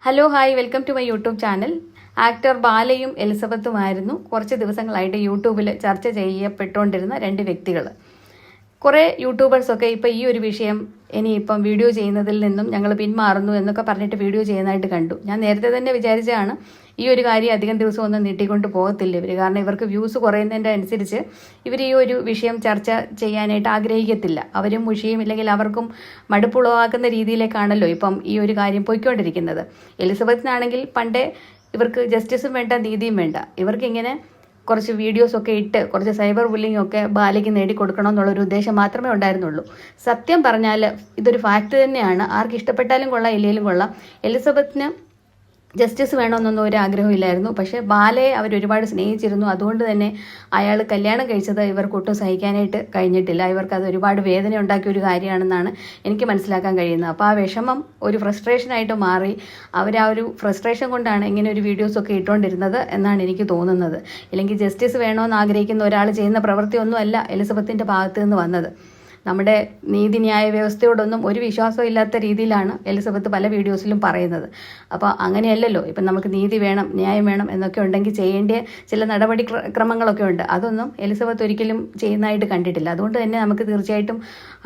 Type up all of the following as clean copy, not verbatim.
Hello hi welcome to my YouTube channel. Actor ബാലയും എലിസബത്തുമായിരുന്നു കുറച്ച് ദിവസങ്ങളായിട്ട് യൂട്യൂബിൽ ചർച്ച ചെയ്യപ്പെട്ടുകൊണ്ടിരുന്ന രണ്ട് വ്യക്തികൾ. കുറേ യൂട്യൂബേഴ്സൊക്കെ ഇപ്പോൾ ഈ ഒരു വിഷയം ഇനിയിപ്പം വീഡിയോ ചെയ്യുന്നതിൽ നിന്നും ഞങ്ങൾ പിന്മാറുന്നു എന്നൊക്കെ പറഞ്ഞിട്ട് വീഡിയോ ചെയ്യുന്നതായിട്ട് കണ്ടു. ഞാൻ നേരത്തെ തന്നെ വിചാരിച്ചതാണ് ഈ ഒരു കാര്യം അധികം ദിവസം ഒന്നും നീട്ടിക്കൊണ്ട് പോകത്തില്ല ഇവർ, കാരണം ഇവർക്ക് വ്യൂസ് കുറയുന്നതിൻ്റെ അനുസരിച്ച് ഇവർ ഈ ഒരു വിഷയം ചർച്ച ചെയ്യാനായിട്ട് ആഗ്രഹിക്കത്തില്ല. അവരും മുഷിയും ഇല്ലെങ്കിൽ അവർക്കും മടുപ്പുളവാക്കുന്ന രീതിയിലേക്കാണല്ലോ ഇപ്പം ഈ ഒരു കാര്യം പോയിക്കൊണ്ടിരിക്കുന്നത്. എലിസബത്തിനാണെങ്കിൽ പണ്ടേ ഇവർക്ക് ജസ്റ്റിസും വേണ്ട നീതിയും വേണ്ട, ഇവർക്കിങ്ങനെ കുറച്ച് വീഡിയോസൊക്കെ ഇട്ട് കുറച്ച് സൈബർ ബുള്ളിങ് ഒക്കെ ബാലയ്ക്ക് നേടിക്കൊടുക്കണം എന്നുള്ളൊരു ഉദ്ദേശം മാത്രമേ ഉണ്ടായിരുന്നുള്ളൂ. സത്യം പറഞ്ഞാൽ ഇതൊരു ഫാക്ട് തന്നെയാണ്. ആർക്ക് ഇഷ്ടപ്പെട്ടാലും കൊള്ളാം ഇല്ലെങ്കിലും കൊള്ളാം, എലിസബത്തിന് ജസ്റ്റിസ് വേണമെന്നൊന്നും ഒരു ആഗ്രഹമില്ലായിരുന്നു. പക്ഷേ ബാലയെ അവർ ഒരുപാട് സ്നേഹിച്ചിരുന്നു. അതുകൊണ്ട് തന്നെ അയാൾ കല്യാണം കഴിച്ചത് ഇവർക്കൊട്ടും സഹിക്കാനായിട്ട് കഴിഞ്ഞിട്ടില്ല. ഇവർക്കത് ഒരുപാട് വേദന ഉണ്ടാക്കിയ ഒരു കാര്യമാണെന്നാണ് എനിക്ക് മനസ്സിലാക്കാൻ കഴിയുന്നത്. അപ്പോൾ ആ വിഷമം ഒരു ഫ്രസ്ട്രേഷനായിട്ട് മാറി അവർ ആ ഒരു ഫ്രസ്ട്രേഷൻ കൊണ്ടാണ് ഇങ്ങനെ ഒരു വീഡിയോസൊക്കെ ഇട്ടുകൊണ്ടിരുന്നത് എന്നാണ് എനിക്ക് തോന്നുന്നത്. ഇല്ലെങ്കിൽ ജസ്റ്റിസ് വേണമെന്ന് ആഗ്രഹിക്കുന്ന ഒരാൾ ചെയ്യുന്ന പ്രവൃത്തിയൊന്നും അല്ല എലിസബത്തിൻ്റെ ഭാഗത്ത് നിന്ന് വന്നത്. നമ്മുടെ നീതിന്യായ വ്യവസ്ഥയോടൊന്നും ഒരു വിശ്വാസം ഇല്ലാത്ത രീതിയിലാണ് എലിസബത്ത് പല വീഡിയോസിലും പറയുന്നത്. അപ്പോൾ അങ്ങനെയല്ലല്ലോ. ഇപ്പം നമുക്ക് നീതി വേണം, ന്യായം വേണം എന്നൊക്കെ ഉണ്ടെങ്കിൽ ചെയ്യേണ്ട ചില നടപടി ക്രമങ്ങളൊക്കെ ഉണ്ട്. അതൊന്നും എലിസബത്ത് ഒരിക്കലും ചെയ്യുന്നതായിട്ട് കണ്ടിട്ടില്ല. അതുകൊണ്ട് തന്നെ നമുക്ക് തീർച്ചയായിട്ടും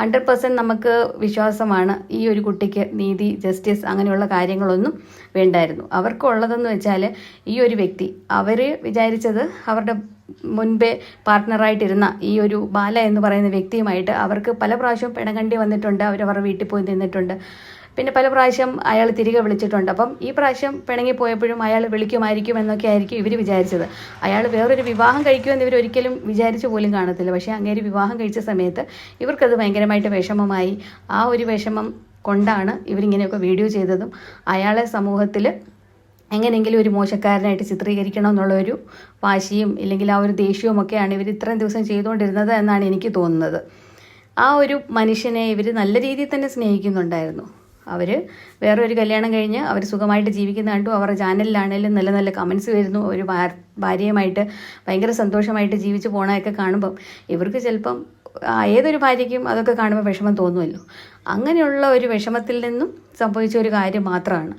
100% നമുക്ക് വിശ്വാസമാണ് ഈ ഒരു കുട്ടിക്ക് നീതി, ജസ്റ്റിസ് അങ്ങനെയുള്ള കാര്യങ്ങളൊന്നും വേണ്ടായിരുന്നു. അവർക്കുള്ളതെന്ന് വെച്ചാൽ ഈ ഒരു വ്യക്തി, അവർ വിചാരിച്ചത് അവരുടെ മുൻപേ പാർട്ട്ണറായിട്ടിരുന്ന ഈ ഒരു ബാല എന്ന് പറയുന്ന വ്യക്തിയുമായിട്ട് അവർക്ക് പല പ്രാവശ്യം പിണങ്ങേണ്ടി വന്നിട്ടുണ്ട്. അവരവരുടെ വീട്ടിൽ പോയി നിന്നിട്ടുണ്ട്. പിന്നെ പല പ്രാവശ്യം അയാൾ തിരികെ വിളിച്ചിട്ടുണ്ട്. അപ്പം ഈ പ്രാവശ്യം പിണങ്ങിപ്പോയപ്പോഴും അയാൾ വിളിക്കുമായിരിക്കും എന്നൊക്കെ ആയിരിക്കും ഇവർ വിചാരിച്ചത്. അയാൾ വേറൊരു വിവാഹം കഴിക്കുമെന്ന് ഇവർ ഒരിക്കലും വിചാരിച്ചു പോലും കാണത്തില്ല. പക്ഷേ അങ്ങേര് വിവാഹം കഴിച്ച സമയത്ത് ഇവർക്കത് ഭയങ്കരമായിട്ട് വിഷമമായി. ആ ഒരു വിഷമം കൊണ്ടാണ് ഇവരിങ്ങനെയൊക്കെ വീഡിയോ ചെയ്തതും അയാളെ സമൂഹത്തിൽ എങ്ങനെയെങ്കിലും ഒരു മോശക്കാരനായിട്ട് ചിത്രീകരിക്കണം എന്നുള്ളൊരു വാശിയും ഇല്ലെങ്കിൽ ആ ഒരു ദേഷ്യവും ഒക്കെയാണ് ഇവർ ഇത്രയും ദിവസം ചെയ്തുകൊണ്ടിരുന്നത് എന്നാണ് എനിക്ക് തോന്നുന്നത്. ആ ഒരു മനുഷ്യനെ ഇവർ നല്ല രീതിയിൽ തന്നെ സ്നേഹിക്കുന്നുണ്ടായിരുന്നു. അവർ വേറൊരു കല്യാണം കഴിഞ്ഞ് അവർ സുഖമായിട്ട് ജീവിക്കുന്ന കണ്ടു. അവരുടെ ചാനലിലാണെങ്കിലും നല്ല നല്ല കമൻസ് വരുന്നു. ഒരു ഭാര്യയുമായിട്ട് ഭയങ്കര സന്തോഷമായിട്ട് ജീവിച്ച് പോകണമൊക്കെ കാണുമ്പം ഇവർക്ക് ചിലപ്പം ഏതൊരു ഭാര്യയ്ക്കും അതൊക്കെ കാണുമ്പോൾ വിഷമം തോന്നുമല്ലോ. അങ്ങനെയുള്ള ഒരു വിഷമത്തിൽ നിന്നും സംഭവിച്ച ഒരു കാര്യം മാത്രമാണ്.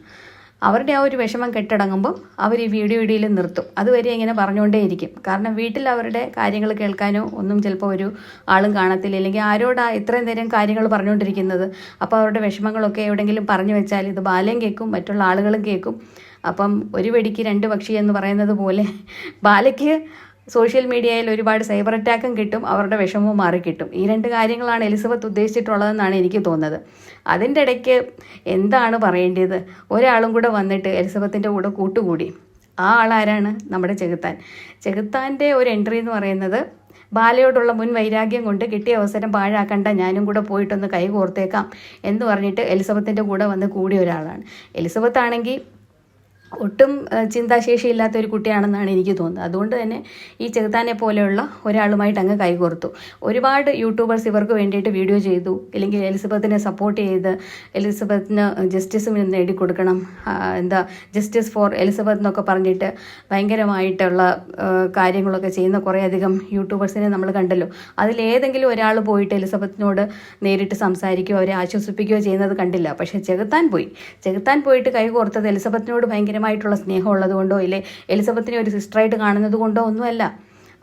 അവരുടെ ആ ഒരു വിഷമം കെട്ടടങ്ങുമ്പോൾ അവർ ഈ വീഡിയോ ഇടയിൽ നിർത്തും. അതുവരെ ഇങ്ങനെ പറഞ്ഞുകൊണ്ടേയിരിക്കും. കാരണം വീട്ടിൽ അവരുടെ കാര്യങ്ങൾ കേൾക്കാനോ ഒന്നും ചിലപ്പോൾ ഒരു ആളും കാണത്തില്ല. അല്ലെങ്കിൽ ആരോടാ ഇത്രയും നേരം കാര്യങ്ങൾ പറഞ്ഞുകൊണ്ടിരിക്കുന്നത്. അപ്പോൾ അവരുടെ വിഷമങ്ങളൊക്കെ എവിടെയെങ്കിലും പറഞ്ഞു വെച്ചാൽ ഇത് ബാലയും കേൾക്കും, മറ്റുള്ള ആളുകളും കേൾക്കും. അപ്പം ഒരു വെടിക്ക് രണ്ട് പക്ഷി എന്ന് പറയുന്നത് പോലെ ബാലയ്ക്ക് സോഷ്യൽ മീഡിയയിൽ ഒരുപാട് സൈബർ അറ്റാക്കും കിട്ടും, അവരുടെ വിഷമവും മാറിക്കിട്ടും. ഈ രണ്ട് കാര്യങ്ങളാണ് എലിസബത്ത് ഉദ്ദേശിച്ചിട്ടുള്ളതെന്നാണ് എനിക്ക് തോന്നുന്നത്. അതിൻ്റെ ഇടയ്ക്ക് എന്താണ് പറയേണ്ടത്, ഒരാളും കൂടെ വന്നിട്ട് എലിസബത്തിൻ്റെ കൂടെ കൂട്ടുകൂടി. ആ ആളാരാണ്? നമ്മുടെ ചെകുത്താൻ്റെ ഒരു എൻട്രി എന്ന് പറയുന്നത് ബാലയോടുള്ള മുൻ വൈരാഗ്യം കൊണ്ട് കിട്ടിയ അവസരം പാഴാക്കണ്ട, ഞാനും കൂടെ പോയിട്ടൊന്ന് കൈ കോർത്തേക്കാം എന്ന് പറഞ്ഞിട്ട് എലിസബത്തിൻ്റെ കൂടെ വന്ന് കൂടിയ ഒരാളാണ്. എലിസബത്ത് ആണെങ്കിൽ ഒട്ടും ചിന്താശേഷിയില്ലാത്ത ഒരു കുട്ടിയാണെന്നാണ് എനിക്ക് തോന്നുന്നത്. അതുകൊണ്ട് തന്നെ ഈ ചെകുത്താനെ പോലെയുള്ള ഒരാളുമായിട്ട് അങ്ങ് കൈകോർത്തു. ഒരുപാട് യൂട്യൂബേഴ്സ് ഇവർക്ക് വേണ്ടിയിട്ട് വീഡിയോ ചെയ്തു, ഇല്ലെങ്കിൽ എലിസബത്തിനെ സപ്പോർട്ട് ചെയ്ത് എലിസബത്തിന് ജസ്റ്റിസ് നേടിക്കൊടുക്കണം, ജസ്റ്റിസ് ഫോർ എലിസബത്ത് എന്നൊക്കെ പറഞ്ഞിട്ട് ഭയങ്കരമായിട്ടുള്ള കാര്യങ്ങളൊക്കെ ചെയ്യുന്ന കുറേയധികം യൂട്യൂബേഴ്സിനെ നമ്മൾ കണ്ടല്ലോ. അതിലേതെങ്കിലും ഒരാൾ പോയിട്ട് എലിസബത്തിനോട് നേരിട്ട് സംസാരിക്കുകയോ അവരെ ആശ്വസിപ്പിക്കുകയോ ചെയ്യുന്നത് കണ്ടില്ല. പക്ഷേ ചെകുത്താൻ പോയിട്ട് കൈകോർത്തത് എലിസബത്തിനോട് ഭയങ്കരമായിട്ടുള്ള സ്നേഹം ഉള്ളത് കൊണ്ടോ ഇല്ലേ എലിസബത്തിനെ ഒരു സിസ്റ്ററായിട്ട് കാണുന്നത് കൊണ്ടോ ഒന്നുമല്ല.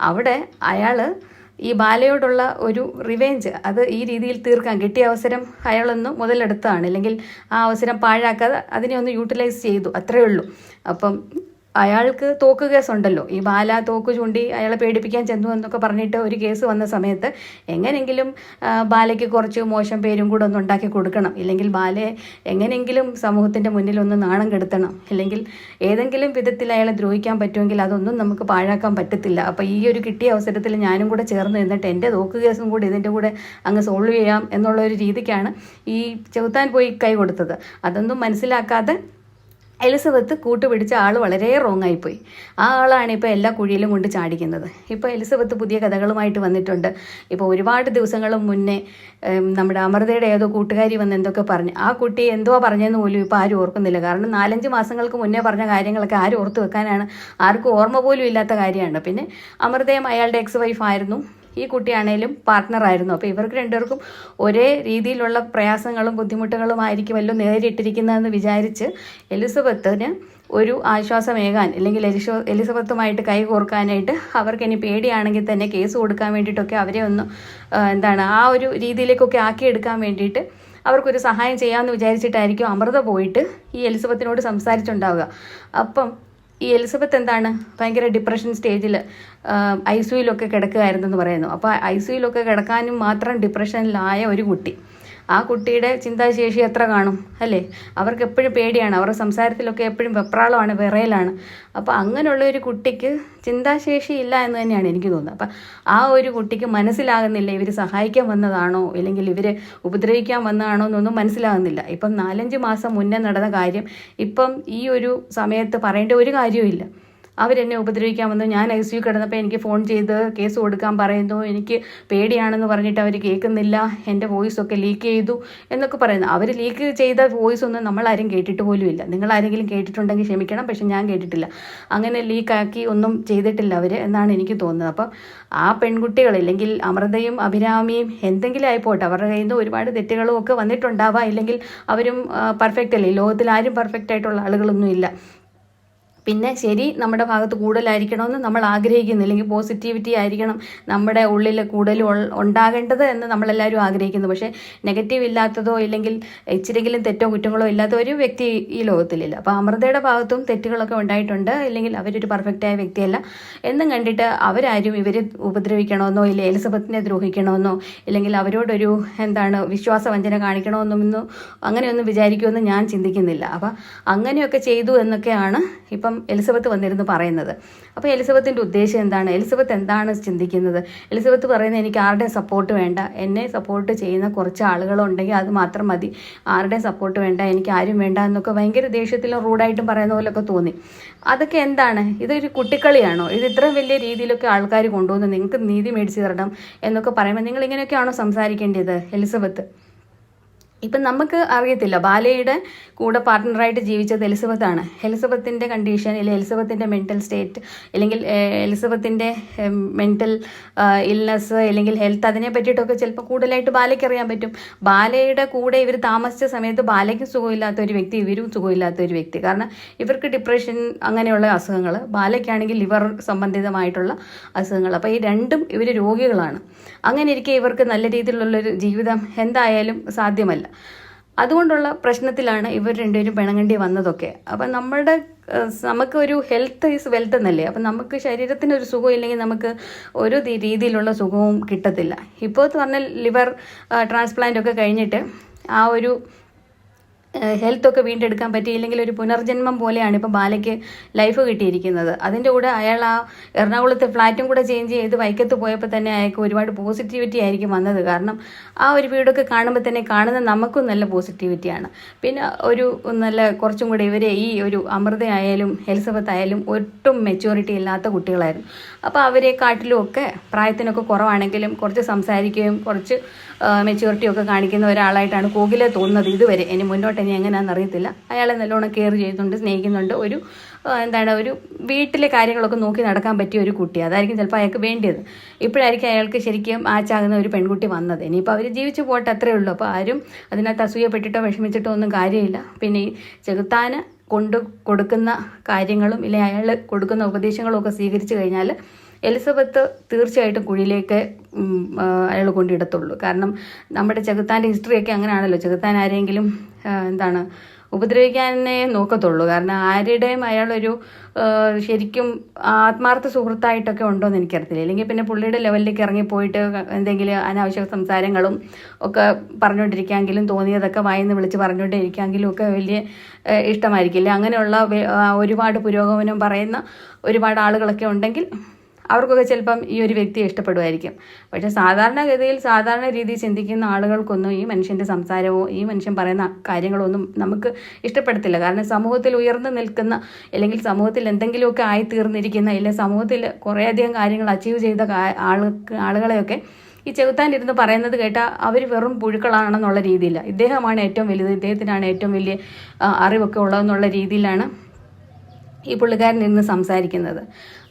അവിടെ അയാൾ ഈ ബാലയോടുള്ള ഒരു റിവെഞ്ച് അത് ഈ രീതിയിൽ തീർക്കാൻ കിട്ടിയ അവസരം അയാളൊന്ന് മുതലെടുത്തതാണ്. അല്ലെങ്കിൽ ആ അവസരം പാഴാക്കാതെ അതിനെ ഒന്ന് യൂട്ടിലൈസ് ചെയ്തു, അത്രയേ ഉള്ളൂ. അപ്പം അയാൾക്ക് തോക്ക് കേസുണ്ടല്ലോ. ഈ ബാല തോക്ക് ചൂണ്ടി അയാളെ പേടിപ്പിക്കാൻ ചെന്നു എന്നൊക്കെ പറഞ്ഞിട്ട് ഒരു കേസ് വന്ന സമയത്ത് എങ്ങനെയെങ്കിലും ബാലയ്ക്ക് കുറച്ച് മോശം പേരും കൂടെ ഒന്ന് ഉണ്ടാക്കി കൊടുക്കണം, ഇല്ലെങ്കിൽ ബാലയെ എങ്ങനെയെങ്കിലും സമൂഹത്തിൻ്റെ മുന്നിൽ ഒന്ന് നാണം കെടുത്തണം, ഇല്ലെങ്കിൽ ഏതെങ്കിലും വിധത്തിൽ അയാളെ ദ്രോഹിക്കാൻ പറ്റുമെങ്കിൽ അതൊന്നും നമുക്ക് പാഴാക്കാൻ പറ്റത്തില്ല. അപ്പോൾ ഈ ഒരു കിട്ടിയ അവസരത്തിൽ ഞാനും കൂടെ ചേർന്ന് നിന്നിട്ട് എൻ്റെ തോക്ക് കേസും കൂടി ഇതിൻ്റെ കൂടെ അങ്ങ് സോൾവ് ചെയ്യാം എന്നുള്ള ഒരു രീതിക്കാണ് ഈ ചെകുത്താൻ പോയി കൈ കൊടുത്തത്. അതൊന്നും മനസ്സിലാക്കാതെ എലിസബത്ത് കൂട്ടുപിടിച്ച ആൾ വളരെ റോങ് ആയിപ്പോയി. ആ ആളാണ് ഇപ്പോൾ എല്ലാ കുഴിയിലും കൊണ്ട് ചാടിക്കുന്നത്. ഇപ്പോൾ എലിസബത്ത് പുതിയ കഥകളുമായിട്ട് വന്നിട്ടുണ്ട്. ഇപ്പോൾ ഒരുപാട് ദിവസങ്ങളും മുന്നേ നമ്മുടെ അമൃതയുടെ ഏതോ കൂട്ടുകാരി വന്ന് എന്തൊക്കെ പറഞ്ഞു. ആ കുട്ടി എന്തുവാ പറഞ്ഞതെന്ന് പോലും ഇപ്പോൾ ആരും ഓർക്കുന്നില്ല. കാരണം 4-5 മാസങ്ങൾക്ക് മുന്നേ പറഞ്ഞ കാര്യങ്ങളൊക്കെ ആരും ഓർത്ത് വെക്കാനാണ്, ആർക്കും ഓർമ്മ പോലും ഇല്ലാത്ത കാര്യമാണ്. പിന്നെ അമൃതയും അയാളുടെ എക്സ് വൈഫ് ആയിരുന്നു. ഈ കുട്ടിയാണേലും പാർട്ട്ണറായിരുന്നു. അപ്പോൾ ഇവർക്ക് രണ്ടുപേർക്കും ഒരേ രീതിയിലുള്ള പ്രയാസങ്ങളും ബുദ്ധിമുട്ടുകളും ആയിരിക്കുമല്ലോ നേരിട്ടിരിക്കുന്നതെന്ന് വിചാരിച്ച് എലിസബത്തിന് ഒരു ആശ്വാസമേകാൻ അല്ലെങ്കിൽ എലിസബത്തുമായിട്ട് കൈ കോർക്കാനായിട്ട് അവർക്ക് ഇനി പേടിയാണെങ്കിൽ തന്നെ കേസ് കൊടുക്കാൻ വേണ്ടിയിട്ടൊക്കെ അവരെ ഒന്ന് ആ ഒരു രീതിയിലേക്കൊക്കെ ആക്കിയെടുക്കാൻ വേണ്ടിയിട്ട് അവർക്കൊരു സഹായം ചെയ്യാമെന്ന് വിചാരിച്ചിട്ടായിരിക്കും അമൃത പോയിട്ട് ഈ എലിസബത്തിനോട് സംസാരിച്ചുണ്ടാവുക. അപ്പം ഈ എലിസബത്ത് ഭയങ്കര ഡിപ്രഷൻ സ്റ്റേജിൽ ICUയിലൊക്കെ കിടക്കുകയായിരുന്നെന്ന് പറയുന്നു. അപ്പോൾ ICUയിലൊക്കെ കിടക്കാനും മാത്രം ഡിപ്രഷനിലായ ഒരു കുട്ടി, ആ കുട്ടിയുടെ ചിന്താശേഷി എത്ര കാണും അല്ലേ? അവർക്ക് എപ്പോഴും പേടിയാണ്, അവരുടെ സംസാരത്തിലൊക്കെ എപ്പോഴും വെപ്രാളമാണ്, വിറയലാണ്. അപ്പോൾ അങ്ങനെയുള്ള ഒരു കുട്ടിക്ക് ചിന്താശേഷി ഇല്ല എന്ന് തന്നെയാണ് എനിക്ക് തോന്നുന്നത്. അപ്പം ആ ഒരു കുട്ടിക്ക് മനസ്സിലാകുന്നില്ല ഇവർ സഹായിക്കാൻ വന്നതാണോ അല്ലെങ്കിൽ ഇവർ ഉപദ്രവിക്കാൻ വന്നതാണോ എന്നൊന്നും മനസ്സിലാകുന്നില്ല. ഇപ്പം 4-5 മാസം മുന്നേ നടന്ന കാര്യം ഇപ്പം ഈ ഒരു സമയത്ത് പറയേണ്ട ഒരു കാര്യവുമില്ല. അവരെന്നെ ഉപദ്രവിക്കാൻ വന്നു, ഞാൻ ICU കിടന്നപ്പോൾ എനിക്ക് ഫോൺ ചെയ്ത് കേസ് കൊടുക്കാൻ പറയുന്നു, എനിക്ക് പേടിയാണെന്ന് പറഞ്ഞിട്ട് അവർ കേൾക്കുന്നില്ല, എൻ്റെ വോയിസൊക്കെ ലീക്ക് ചെയ്തു എന്നൊക്കെ പറയുന്നു. അവർ ലീക്ക് ചെയ്ത വോയിസ് ഒന്നും നമ്മളാരും കേട്ടിട്ട് പോലുമില്ല. നിങ്ങളാരെങ്കിലും കേട്ടിട്ടുണ്ടെങ്കിൽ ക്ഷമിക്കണം, പക്ഷെ ഞാൻ കേട്ടിട്ടില്ല. അങ്ങനെ ലീക്കാക്കി ഒന്നും ചെയ്തിട്ടില്ല അവർ എന്നാണ് എനിക്ക് തോന്നുന്നത്. അപ്പം ആ പെൺകുട്ടികൾ ഇല്ലെങ്കിൽ അമൃതയും അഭിരാമിയും എന്തെങ്കിലും ആയിപ്പോട്ടെ, അവരുടെ കയ്യിൽ നിന്ന് ഒരുപാട് തെറ്റുകളും ഒക്കെ വന്നിട്ടുണ്ടാവാം. ഇല്ലെങ്കിൽ അവരും പെർഫെക്റ്റ് അല്ലേ, ലോകത്തിൽ ആരും പെർഫെക്റ്റ് ആയിട്ടുള്ള ആളുകളൊന്നും ഇല്ല. പിന്നെ ശരി നമ്മുടെ ഭാഗത്ത് കൂടുതലായിരിക്കണമെന്ന് നമ്മൾ ആഗ്രഹിക്കുന്നില്ലെങ്കിൽ പോസിറ്റിവിറ്റി ആയിരിക്കണം നമ്മുടെ ഉള്ളിൽ കൂടുതലും ഉണ്ടാകേണ്ടത് എന്ന് നമ്മളെല്ലാവരും ആഗ്രഹിക്കുന്നു. പക്ഷേ നെഗറ്റീവ് ഇല്ലാത്തതോ ഇല്ലെങ്കിൽ ഇച്ചിരെങ്കിലും തെറ്റോ കുറ്റങ്ങളോ ഇല്ലാത്ത ഒരു വ്യക്തി ഈ ലോകത്തിലില്ല. അപ്പോൾ അമൃതയുടെ ഭാഗത്തും തെറ്റുകളൊക്കെ ഉണ്ടായിട്ടുണ്ട്, ഇല്ലെങ്കിൽ അവരൊരു പെർഫെക്റ്റായ വ്യക്തിയല്ല എന്നും കണ്ടിട്ട് അവരാരും ഇവരെ ഉപദ്രവിക്കണമെന്നോ ഇല്ല എലിസബത്തിനെ ദ്രോഹിക്കണമെന്നോ ഇല്ലെങ്കിൽ അവരോടൊരു വിശ്വാസവഞ്ചന കാണിക്കണമെന്നൊന്നും അങ്ങനെയൊന്നും വിചാരിക്കുമെന്ന് ഞാൻ ചിന്തിക്കുന്നില്ല. അപ്പം അങ്ങനെയൊക്കെ ചെയ്തു എന്നൊക്കെയാണ് ഇപ്പം എലിസബത്ത് വന്നിരുന്ന് പറയുന്നത്. അപ്പോൾ എലിസബത്തിൻ്റെ ഉദ്ദേശം എന്താണ്, എലിസബത്ത് എന്താണ് ചിന്തിക്കുന്നത്? എലിസബത്ത് പറയുന്നത് എനിക്ക് ആരുടെയും സപ്പോർട്ട് വേണ്ട, എന്നെ സപ്പോർട്ട് ചെയ്യുന്ന കുറച്ച് ആളുകളുണ്ടെങ്കിൽ അത് മാത്രം മതി, ആരുടെയും സപ്പോർട്ട് വേണ്ട, എനിക്ക് ആരും വേണ്ട എന്നൊക്കെ ഭയങ്കര ദേഷ്യത്തിലും റൂഡായിട്ടും പറയുന്ന പോലെയൊക്കെ തോന്നി. അതൊക്കെ ഇതൊരു കുട്ടിക്കളിയാണോ? ഇത് ഇത്രയും വലിയ രീതിയിലൊക്കെ ആൾക്കാർ കൊണ്ടുവന്ന് നിങ്ങൾക്ക് നീതി മേടിച്ച് തരണം എന്നൊക്കെ പറയുമ്പോൾ നിങ്ങൾ ഇങ്ങനെയൊക്കെയാണോ സംസാരിക്കേണ്ടത് എലിസബത്ത്? ഇപ്പം നമുക്ക് അറിയത്തില്ല, ബാലയുടെ കൂടെ പാർട്ട്ണറായിട്ട് ജീവിച്ചത് എലിസബത്താണ്. എലിസബത്തിൻ്റെ കണ്ടീഷൻ അല്ലെങ്കിൽ എലിസബത്തിൻ്റെ മെൻ്റൽ സ്റ്റേറ്റ് അല്ലെങ്കിൽ എലിസബത്തിൻ്റെ മെൻ്റൽ ഇൽനെസ് അല്ലെങ്കിൽ ഹെൽത്ത് അതിനെ പറ്റിയിട്ടൊക്കെ ചിലപ്പോൾ കൂടുതലായിട്ട് ബാലയ്ക്ക് അറിയാൻ പറ്റും. ബാലയുടെ കൂടെ ഇവർ താമസിച്ച സമയത്ത് ബാലയ്ക്ക് സുഖമില്ലാത്ത ഒരു വ്യക്തി, ഇവരും സുഖമില്ലാത്ത ഒരു വ്യക്തി. കാരണം ഇവർക്ക് ഡിപ്രഷൻ അങ്ങനെയുള്ള അസുഖങ്ങൾ, ബാലയ്ക്കാണെങ്കിൽ ലിവർ സംബന്ധിതമായിട്ടുള്ള അസുഖങ്ങൾ. അപ്പോൾ ഈ രണ്ടും ഇവർ രോഗികളാണ്. അങ്ങനെ ഇരിക്കെ ഇവർക്ക് നല്ല രീതിയിലുള്ളൊരു ജീവിതം എന്തായാലും സാധ്യമല്ല. അതുകൊണ്ടുള്ള പ്രശ്നത്തിലാണ് ഇവർ രണ്ടുപേരും പിണങ്ങേണ്ടി വന്നതൊക്കെ. അപ്പം നമുക്ക് ഒരു ഹെൽത്ത് ഈസ് വെൽത്ത് എന്നല്ലേ. അപ്പം നമുക്ക് ശരീരത്തിനൊരു സുഖം ഇല്ലെങ്കിൽ നമുക്ക് ഒരു രീതിയിലുള്ള സുഖവും കിട്ടത്തില്ല. ഇപ്പോൾ പറഞ്ഞാൽ ലിവർ ട്രാൻസ്പ്ലാന്റ് ഒക്കെ കഴിഞ്ഞിട്ട് ആ ഒരു ഹെൽത്തൊക്കെ വീണ്ടെടുക്കാൻ പറ്റിയില്ലെങ്കിൽ ഒരു പുനർജന്മം പോലെയാണ് ഇപ്പം ബാലയ്ക്ക് ലൈഫ് കിട്ടിയിരിക്കുന്നത്. അതിൻ്റെ കൂടെ അയാൾ ആ എറണാകുളത്തെ ഫ്ലാറ്റും കൂടെ ചേഞ്ച് ചെയ്ത് വൈക്കത്ത് പോയപ്പോൾ തന്നെ അയാൾക്ക് ഒരുപാട് പോസിറ്റിവിറ്റി ആയിരിക്കും വന്നത്. കാരണം ആ ഒരു വീടൊക്കെ കാണുമ്പോൾ തന്നെ കാണുന്ന നമുക്കും നല്ല പോസിറ്റിവിറ്റിയാണ്. പിന്നെ ഒരു നല്ല കുറച്ചും കൂടെ ഇവരെ ഈ ഒരു അമൃത ആയാലും എലിസബത്ത് ആയാലും ഒട്ടും മെച്യൂരിറ്റി ഇല്ലാത്ത കുട്ടികളായിരുന്നു. അപ്പോൾ അവരെക്കാട്ടിലും ഒക്കെ പ്രായത്തിനൊക്കെ കുറവാണെങ്കിലും കുറച്ച് സംസാരിക്കുകയും കുറച്ച് മെച്യൂരിറ്റിയൊക്കെ കാണിക്കുന്ന ഒരാളായിട്ടാണ് കോകിലെ തോന്നുന്നത് ഇതുവരെ. ഇനി മുന്നോട്ട് ഇനി എങ്ങനെയാണെന്ന് അറിയത്തില്ല. അയാളെ നല്ലോണം കെയർ ചെയ്യുന്നുണ്ട്, സ്നേഹിക്കുന്നുണ്ട്. ഒരു വീട്ടിലെ കാര്യങ്ങളൊക്കെ നോക്കി നടക്കാൻ പറ്റിയ ഒരു കുട്ടി. അതായിരിക്കും ചിലപ്പോൾ അയാൾക്ക് വേണ്ടിയത്. ഇപ്പോഴായിരിക്കും അയാൾക്ക് ശരിക്കും മാച്ചാകുന്ന ഒരു പെൺകുട്ടി വന്നത്. ഇനിയിപ്പോൾ അവർ ജീവിച്ചു പോട്ടെ, അത്രയേ ഉള്ളൂ. അപ്പോൾ ആരും അതിനകത്ത് അസൂയപ്പെട്ടിട്ടോ വിഷമിച്ചിട്ടോ ഒന്നും കാര്യമില്ല. പിന്നെ ഈ ചെകുത്താന് കൊടുക്കുന്ന കാര്യങ്ങളും ഇല്ലെങ്കിൽ അയാൾ കൊടുക്കുന്ന ഉപദേശങ്ങളും ഒക്കെ സ്വീകരിച്ചു കഴിഞ്ഞാൽ എലിസബത്ത് തീർച്ചയായിട്ടും കുഴിയിലേക്ക് അയാൾ കൊണ്ടിടത്തുള്ളൂ. കാരണം നമ്മുടെ ചെകുത്താൻ്റെ ഹിസ്റ്ററിയൊക്കെ അങ്ങനെയാണല്ലോ. ചെകുത്താൻ ആരെങ്കിലും ഉപദ്രവിക്കാനേ നോക്കത്തുള്ളൂ. കാരണം ആരുടെയും അയാളൊരു ശരിക്കും ആത്മാർത്ഥ സുഹൃത്തായിട്ടൊക്കെ ഉണ്ടോയെന്ന് എനിക്കറിയത്തില്ല. അല്ലെങ്കിൽ പിന്നെ പുള്ളിയുടെ ലെവലിലേക്ക് ഇറങ്ങിപ്പോയിട്ട് എന്തെങ്കിലും അനാവശ്യ സംസാരങ്ങളും ഒക്കെ പറഞ്ഞുകൊണ്ടിരിക്കാമെങ്കിലും തോന്നിയതൊക്കെ വായിന്ന് വിളിച്ച് പറഞ്ഞുകൊണ്ടിരിക്കാമെങ്കിലും ഒക്കെ വലിയ ഇഷ്ടമായിരിക്കില്ല. അങ്ങനെയുള്ള ഒരുപാട് പുരോഗമനം പറയുന്ന ഒരുപാട് ആളുകളൊക്കെ ഉണ്ടെങ്കിൽ അവർക്കൊക്കെ ചിലപ്പം ഈ ഒരു വ്യക്തിയെ ഇഷ്ടപ്പെടുമായിരിക്കും. പക്ഷേ സാധാരണഗതിയിൽ സാധാരണ രീതിയിൽ ചിന്തിക്കുന്ന ആളുകൾക്കൊന്നും ഈ മനുഷ്യൻ്റെ സംസാരമോ ഈ മനുഷ്യൻ പറയുന്ന കാര്യങ്ങളോ ഒന്നും നമുക്ക് ഇഷ്ടപ്പെടത്തില്ല. കാരണം സമൂഹത്തിൽ ഉയർന്നു നിൽക്കുന്ന അല്ലെങ്കിൽ സമൂഹത്തിൽ എന്തെങ്കിലുമൊക്കെ ആയിത്തീർന്നിരിക്കുന്ന അല്ലെങ്കിൽ സമൂഹത്തിൽ കുറേയധികം കാര്യങ്ങൾ അച്ചീവ് ചെയ്ത ആളുകളെയൊക്കെ ഈ ചെകുത്താനിരുന്ന് പറയുന്നത് കേട്ടാൽ അവർ വെറും പുഴുക്കളാണെന്നുള്ള രീതിയില്ല. ഇദ്ദേഹമാണ് ഏറ്റവും വലുത്, ഇദ്ദേഹത്തിനാണ് ഏറ്റവും വലിയ അറിവൊക്കെ ഉള്ളതെന്നുള്ള രീതിയിലാണ് ഈ പുള്ളിക്കാരൻ ഇരുന്ന് സംസാരിക്കുന്നത്.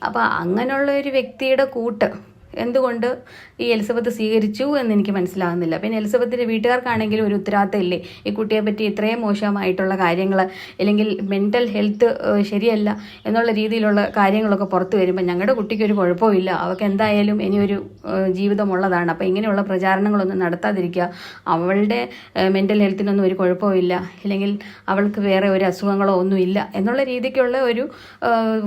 അപ്പോൾ അങ്ങനെയുള്ള ഒരു വ്യക്തിയുടെ കൂട്ട് എന്തുകൊണ്ട് ഈ എലിസബത്ത് സ്വീകരിച്ചു എന്ന് എനിക്ക് മനസ്സിലാകുന്നില്ല. പിന്നെ എലിസബത്തിൻ്റെ വീട്ടുകാർക്കാണെങ്കിലും ഒരു ഉത്തരവാദിത്തം ഇല്ലേ ഈ കുട്ടിയെ പറ്റി ഇത്രയും മോശമായിട്ടുള്ള കാര്യങ്ങൾ, അല്ലെങ്കിൽ മെൻ്റൽ ഹെൽത്ത് ശരിയല്ല എന്നുള്ള രീതിയിലുള്ള കാര്യങ്ങളൊക്കെ പുറത്തു വരുമ്പോൾ ഞങ്ങളുടെ കുട്ടിക്ക് ഒരു കുഴപ്പമില്ല, അവൾക്ക് എന്തായാലും ഇനിയൊരു ജീവിതമുള്ളതാണ്, അപ്പോൾ ഇങ്ങനെയുള്ള പ്രചാരണങ്ങളൊന്നും നടത്താതിരിക്കുക, അവളുടെ മെൻ്റൽ ഹെൽത്തിനൊന്നും ഒരു കുഴപ്പമില്ല, അല്ലെങ്കിൽ അവൾക്ക് വേറെ ഒരു അസുഖങ്ങളോ ഒന്നുമില്ല എന്നുള്ള രീതിക്കുള്ള ഒരു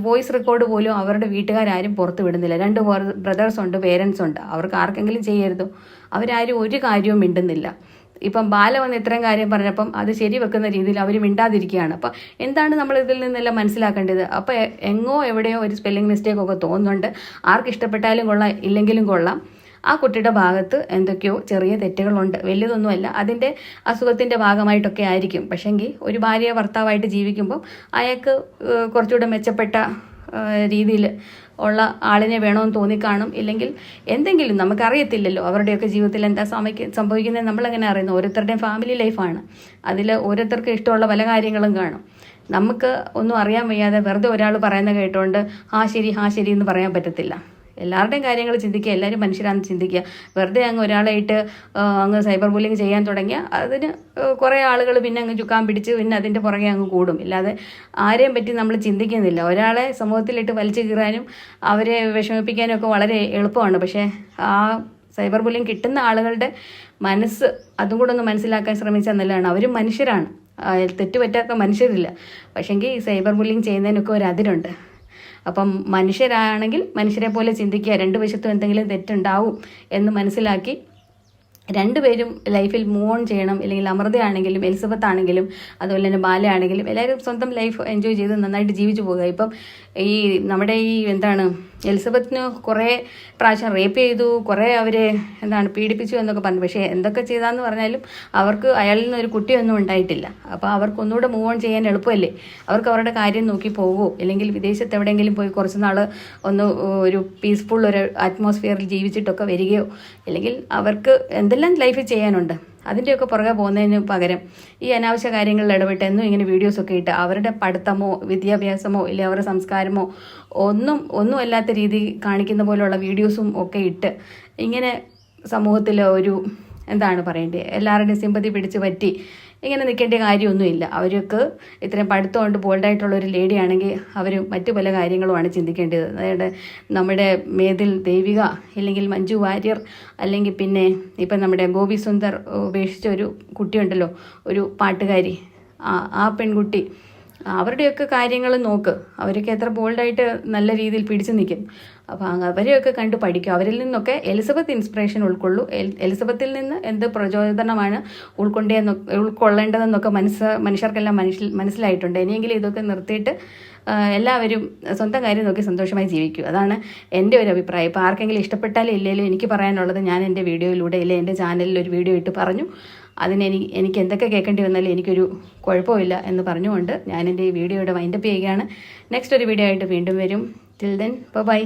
വോയിസ് റെക്കോർഡ് പോലും അവരുടെ വീട്ടുകാരും പുറത്തു വിടുന്നില്ല. 2 ബ്രദേഴ്സ് ഉണ്ട്, പേരൻസ് ഉണ്ട്, അവർക്ക് ആർക്കെങ്കിലും ചെയ്യരുതോ? അവരാരും ഒരു കാര്യവും മിണ്ടുന്നില്ല. ഇപ്പം ബാല വന്ന് ഇത്രയും കാര്യം പറഞ്ഞപ്പം അത് ശരിവെക്കുന്ന രീതിയിൽ അവർ മിണ്ടാതിരിക്കുകയാണ്. അപ്പം എന്താണ് നമ്മൾ ഇതിൽ നിന്നെല്ലാം മനസ്സിലാക്കേണ്ടത്? അപ്പോൾ എങ്ങോ എവിടെയോ ഒരു സ്പെല്ലിംഗ് മിസ്റ്റേക്കൊക്കെ തോന്നുന്നുണ്ട്. ആർക്ക് ഇഷ്ടപ്പെട്ടാലും കൊള്ളാം, ഇല്ലെങ്കിലും കൊള്ളാം, ആ കുട്ടിയുടെ ഭാഗത്ത് എന്തൊക്കെയോ ചെറിയ തെറ്റുകളുണ്ട്, വലിയതൊന്നുമല്ല, അതിൻ്റെ അസുഖത്തിൻ്റെ ഭാഗമായിട്ടൊക്കെ ആയിരിക്കും. പക്ഷെങ്കിൽ ഒരു ഭാര്യ ഭർത്താവായിട്ട് ജീവിക്കുമ്പോൾ അയാൾക്ക് കുറച്ചുകൂടെ മെച്ചപ്പെട്ട രീതിയിൽ ഉള്ള ആളിനെ വേണമെന്ന് തോന്നിക്കാണും. ഇല്ലെങ്കിൽ എന്തെങ്കിലും നമുക്കറിയത്തില്ലല്ലോ അവരുടെയൊക്കെ ജീവിതത്തിൽ എന്താ സംഭവിക്കുന്നത്, നമ്മളെങ്ങനെ അറിയുന്നു? ഓരോരുത്തരുടെയും ഫാമിലി ലൈഫാണ്, അതിൽ ഓരോരുത്തർക്ക് ഇഷ്ടമുള്ള പല കാര്യങ്ങളും കാണും. നമുക്ക് ഒന്നും അറിയാൻ വയ്യാതെ വെറുതെ ഒരാൾ പറയുന്ന കേട്ടുകൊണ്ട് ഹാ ശരി എന്ന് പറയാൻ പറ്റത്തില്ല. എല്ലാവരുടെയും കാര്യങ്ങൾ ചിന്തിക്കുക, എല്ലാവരും മനുഷ്യരാണെന്ന് ചിന്തിക്കുക. വെറുതെ അങ്ങ് ഒരാളായിട്ട് അങ്ങ് സൈബർ ബുള്ളിങ് ചെയ്യാൻ തുടങ്ങിയ അതിന് കുറേ ആളുകൾ പിന്നെ അങ്ങ് ചുക്കാൻ പിടിച്ച് പിന്നെ അതിൻ്റെ പുറകെ അങ്ങ് കൂടും. ഇല്ലാതെ ആരെയും പറ്റി നമ്മൾ ചിന്തിക്കുന്നില്ല. ഒരാളെ സമൂഹത്തിലിട്ട് വലിച്ചു കീറാനും അവരെ വിഷമിപ്പിക്കാനും ഒക്കെ വളരെ എളുപ്പമാണ്. പക്ഷേ ആ സൈബർ ബുള്ളിങ് കിട്ടുന്ന ആളുകളുടെ മനസ്സ് അതും കൂടെ ഒന്ന് മനസ്സിലാക്കാൻ ശ്രമിച്ചാൽ നല്ലതാണ്. അവരും മനുഷ്യരാണ്, തെറ്റുപറ്റാത്ത മനുഷ്യരില്ല. പക്ഷേങ്കിൽ ഈ സൈബർ ബുള്ളിങ് ചെയ്യുന്നതിനൊക്കെ ഒരു അതിരുണ്ട്. അപ്പം മനുഷ്യരാണെങ്കിൽ മനുഷ്യരെ പോലെ ചിന്തിക്കുക, 2 വശത്തും എന്തെങ്കിലും തെറ്റുണ്ടാവും എന്ന് മനസ്സിലാക്കി രണ്ടുപേരും ലൈഫിൽ മൂവ് ഓൺ ചെയ്യണം. അല്ലെങ്കിൽ അമൃതയാണെങ്കിലും എലിസബത്ത് ആണെങ്കിലും അതുപോലെ തന്നെ ബാലയാണെങ്കിലും എല്ലാവരും സ്വന്തം ലൈഫ് എൻജോയ് ചെയ്ത് നന്നായിട്ട് ജീവിച്ചു പോകുക. ഇപ്പം ഈ നമ്മുടെ ഈ എലിസബത്തിന് കുറേ പ്രാവശ്യം റേപ്പ് ചെയ്തു, കുറേ അവരെ പീഡിപ്പിച്ചു എന്നൊക്കെ പറഞ്ഞു. പക്ഷേ എന്തൊക്കെ ചെയ്താന്ന് പറഞ്ഞാലും അവർക്ക് അയാളിൽ നിന്ന് ഒരു കുട്ടിയൊന്നും ഉണ്ടായിട്ടില്ല. അപ്പോൾ അവർക്ക് ഒന്നുകൂടെ മൂവ് ഓൺ ചെയ്യാൻ എളുപ്പമല്ലേ? അവർക്ക് അവരുടെ കാര്യം നോക്കി പോകുമോ, അല്ലെങ്കിൽ വിദേശത്ത് എവിടെയെങ്കിലും പോയി കുറച്ച് നാൾ ഒന്ന് ഒരു പീസ്ഫുൾ ഒരു അറ്റ്മോസ്ഫിയറിൽ ജീവിച്ചിട്ടൊക്കെ വരികയോ, അല്ലെങ്കിൽ അവർക്ക് എന്തെല്ലാം ലൈഫിൽ ചെയ്യാനുണ്ട് അതിൻ്റെയൊക്കെ പുറകെ പോകുന്നതിന് പകരം ഈ അനാവശ്യ കാര്യങ്ങളിൽ ഇടപെട്ട് എന്നും ഇങ്ങനെ വീഡിയോസൊക്കെ ഇട്ട് അവരുടെ പഠിത്തമോ വിദ്യാഭ്യാസമോ ഇല്ലെങ്കിൽ അവരുടെ സംസ്കാരമോ ഒന്നും അല്ലാത്ത രീതി കാണിക്കുന്ന പോലുള്ള വീഡിയോസും ഒക്കെ ഇട്ട് ഇങ്ങനെ സമൂഹത്തിൽ ഒരു പറയേണ്ടത്, എല്ലാവരുടെയും സിമ്പതി പിടിച്ച് പറ്റി ഇങ്ങനെ നിൽക്കേണ്ട കാര്യമൊന്നുമില്ല. അവർക്ക് ഇത്രയും പഠിത്തമുണ്ട്, ബോൾഡായിട്ടുള്ള ഒരു ലേഡി ആണെങ്കിൽ അവർ മറ്റു പല കാര്യങ്ങളുമാണ് ചിന്തിക്കേണ്ടത്. അതായത് നമ്മുടെ മേതിൽ ദേവിക, അല്ലെങ്കിൽ മഞ്ജു വാര്യർ, അല്ലെങ്കിൽ പിന്നെ ഇപ്പം നമ്മുടെ ഗോപി സുന്ദർ ഉപേക്ഷിച്ച ഒരു കുട്ടിയുണ്ടല്ലോ, ഒരു പാട്ടുകാരി, ആ പെൺകുട്ടി, അവരുടെയൊക്കെ കാര്യങ്ങൾ നോക്ക്. അവരൊക്കെ എത്ര ബോൾഡായിട്ട് നല്ല രീതിയിൽ പിടിച്ചു നിൽക്കും. അപ്പോൾ അവരെയൊക്കെ കണ്ട് പഠിക്കും. അവരിൽ നിന്നൊക്കെ എലിസബത്ത് ഇൻസ്പിറേഷൻ ഉൾക്കൊള്ളൂ. എലിസബത്തിൽ നിന്ന് എന്ത് പ്രചോദനമാണ് ഉൾക്കൊള്ളേണ്ടതെന്നൊക്കെ മനുഷ്യർക്കെല്ലാം മനസ്സിലായിട്ടുണ്ട്. ഇനിയെങ്കിലും ഇതൊക്കെ നിർത്തിയിട്ട് എല്ലാവരും സ്വന്തം കാര്യം നോക്കി സന്തോഷമായി ജീവിക്കൂ. അതാണ് എൻ്റെ ഒരു അഭിപ്രായം. ഇപ്പോൾ ആർക്കെങ്കിലും ഇഷ്ടപ്പെട്ടാലും ഇല്ലെങ്കിലും എനിക്ക് പറയാനുള്ളത് ഞാൻ എൻ്റെ വീഡിയോയിലൂടെ എൻ്റെ ചാനലിൽ ഒരു വീഡിയോ ഇട്ട് പറഞ്ഞു. എനിക്ക് എന്തൊക്കെ കേൾക്കേണ്ടി വന്നാലും എനിക്കൊരു കുഴപ്പമില്ല എന്ന് പറഞ്ഞുകൊണ്ട് ഞാൻ എൻ്റെ ഈ വീഡിയോയുടെ വൈൻഡപ്പ് ചെയ്യുകയാണ്. നെക്സ്റ്റ് ഒരു വീഡിയോ ആയിട്ട് വീണ്ടും വരും. Till then bye.